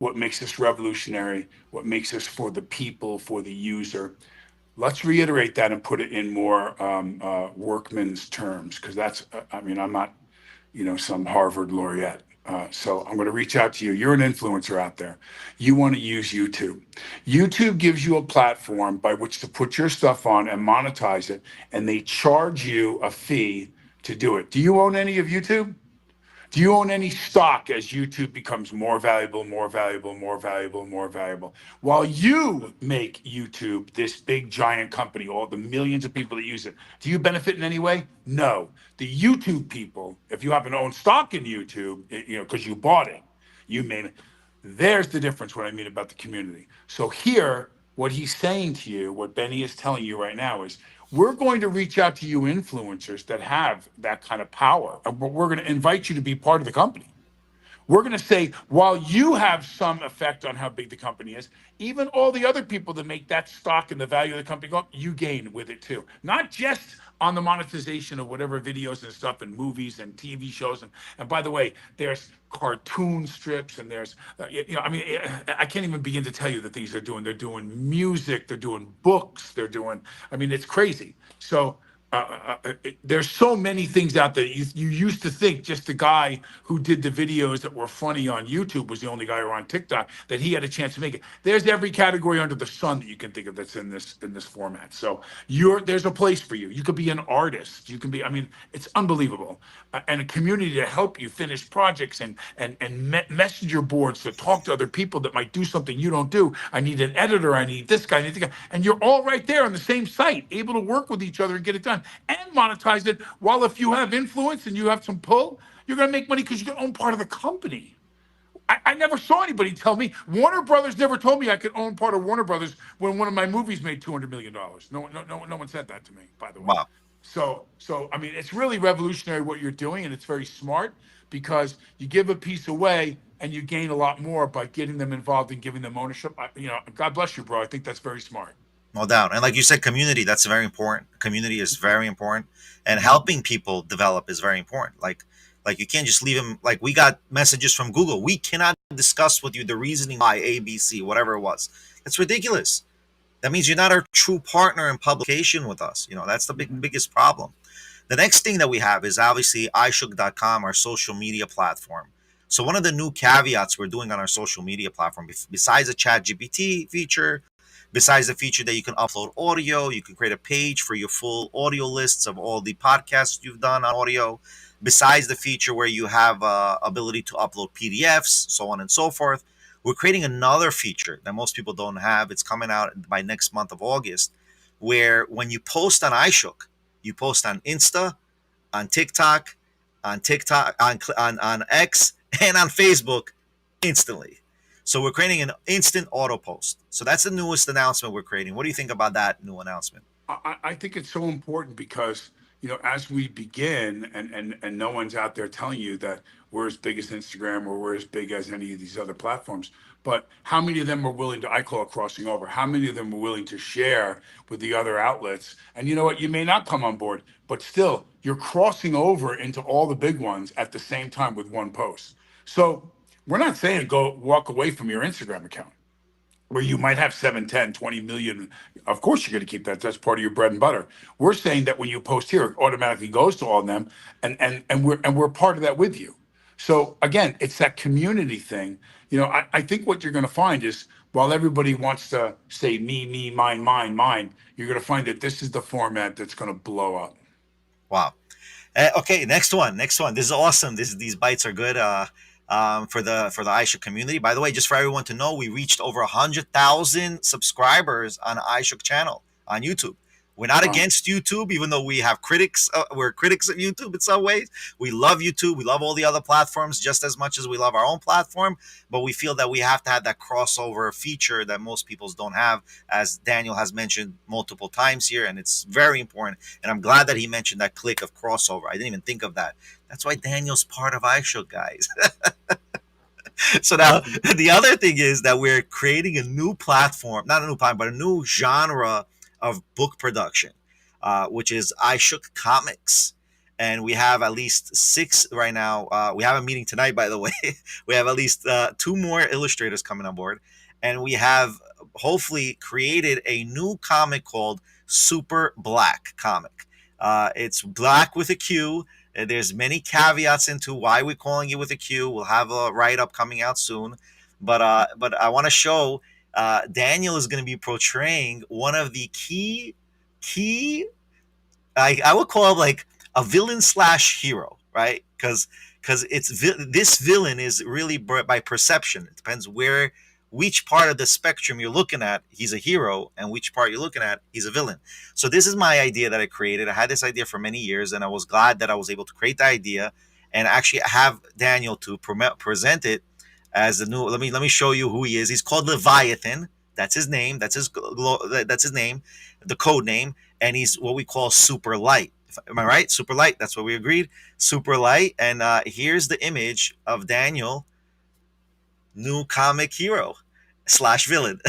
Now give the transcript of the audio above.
what makes us revolutionary, what makes us for the people, for the user. Let's reiterate that and put it in more workman's terms, because that's, I mean, I'm not, some Harvard laureate. So I'm going to reach out to you. You're an influencer out there. You want to use YouTube. YouTube gives you a platform by which to put your stuff on and monetize it, and they charge you a fee to do it. Do you own any of YouTube? Do you own any stock as YouTube becomes more valuable, more valuable, more valuable, more valuable? While you make YouTube this big giant company, all the millions of people that use it, do you benefit in any way? No. The YouTube people, if you happen to own stock in YouTube, because you bought it, you made it. There's the difference. What I mean about the community. So here, what he's saying to you, what Benny is telling you right now is, we're going to reach out to you influencers that have that kind of power. And we're going to invite you to be part of the company. We're going to say, while you have some effect on how big the company is, even all the other people that make that stock and the value of the company go up, you gain with it too. Not just on the monetization of whatever videos and stuff and movies and TV shows. And by the way, there's cartoon strips and there's, I mean, I can't even begin to tell you the things they're doing. They're doing music, they're doing books, they're doing, I mean, it's crazy. So there's so many things out there. You used to think just the guy who did the videos that were funny on YouTube was the only guy or on TikTok that he had a chance to make it. There's every category under the sun that you can think of that's in this format. So there's a place for you. You could be an artist. You can be. I mean, it's unbelievable. And a community to help you finish projects and messenger boards to talk to other people that might do something you don't do. I need an editor. I need this guy. I need the guy. And you're all right there on the same site, able to work with each other and get it done and monetize it. While if you have influence and you have some pull, you're going to make money because you can own part of the company. I never saw anybody tell me. Warner Brothers never told me I could own part of Warner Brothers when one of my movies made $200 million. No one said that to me, by the way. Wow. So I mean, it's really revolutionary what you're doing, and it's very smart because you give a piece away and you gain a lot more by getting them involved and giving them ownership. God bless you, bro. I think that's very smart. No doubt. And like you said, community, that's very important. Community is very important. And helping people develop is very important. Like you can't just leave them, like we got messages from Google. We cannot discuss with you the reasoning why ABC, whatever it was. That's ridiculous. That means you're not our true partner in publication with us. That's the biggest problem. The next thing that we have is obviously iShook.com, our social media platform. So one of the new caveats we're doing on our social media platform, besides the chat GPT feature, besides the feature that you can upload audio, you can create a page for your full audio lists of all the podcasts you've done on audio, besides the feature where you have ability to upload PDFs, so on and so forth. We're creating another feature that most people don't have. It's coming out by next month of August, where when you post on iShook, you post on Insta, on TikTok, on X, and on Facebook instantly. So we're creating an instant auto post. So that's the newest announcement we're creating. What do you think about that new announcement? I think it's so important because, as we begin and no one's out there telling you that we're as big as Instagram or we're as big as any of these other platforms, but how many of them are willing to, I call it crossing over, how many of them are willing to share with the other outlets? And you know what, you may not come on board, but still you're crossing over into all the big ones at the same time with one post. So we're not saying go walk away from your Instagram account where you might have 7, 10, 20 million. Of course you're going to keep that. That's part of your bread and butter. We're saying that when you post here, it automatically goes to all of them, and we're part of that with you. So again, it's that community thing. I think what you're going to find is while everybody wants to say me, mine, you're going to find that this is the format that's going to blow up. Wow. Okay, next one. This is awesome. These bites are good. For the iShook community. By the way, just for everyone to know, we reached over 100,000 subscribers on iShook channel on YouTube. We're not Wow. against YouTube, even though we have critics. We're critics of YouTube in some ways. We love YouTube. We love all the other platforms just as much as we love our own platform. But we feel that we have to have that crossover feature that most people don't have, as Daniel has mentioned multiple times here, and it's very important. And I'm glad that he mentioned that click of crossover. I didn't even think of that. That's why Daniel's part of iShook, guys. So now the other thing is that we're creating a new platform, not a new platform, but a new genre of book production, which is iShook Comics. and we have at least 6 right now. We have a meeting tonight, by the way. We have at least 2 more illustrators coming on board, and we have hopefully created a new comic called Super Black Comic. It's black with a Q. There's many caveats into why we're calling it with a Q. We'll have a write-up coming out soon, but I want to show Daniel is going to be portraying one of the key I would call it like a villain slash hero, right? Because this villain is really by perception. It depends which part of the spectrum you're looking at, he's a hero, and which part you're looking at, he's a villain. So this is my idea that I created. I had this idea for many years, and I was glad that I was able to create the idea and actually have Daniel to present it as the new. Let me show you who he is. He's called Leviathan. That's his name. That's his name, the code name, and he's what we call super light. Am I right? Super light. That's what we agreed. Super light. And here's the image of Daniel, new comic hero slash villain.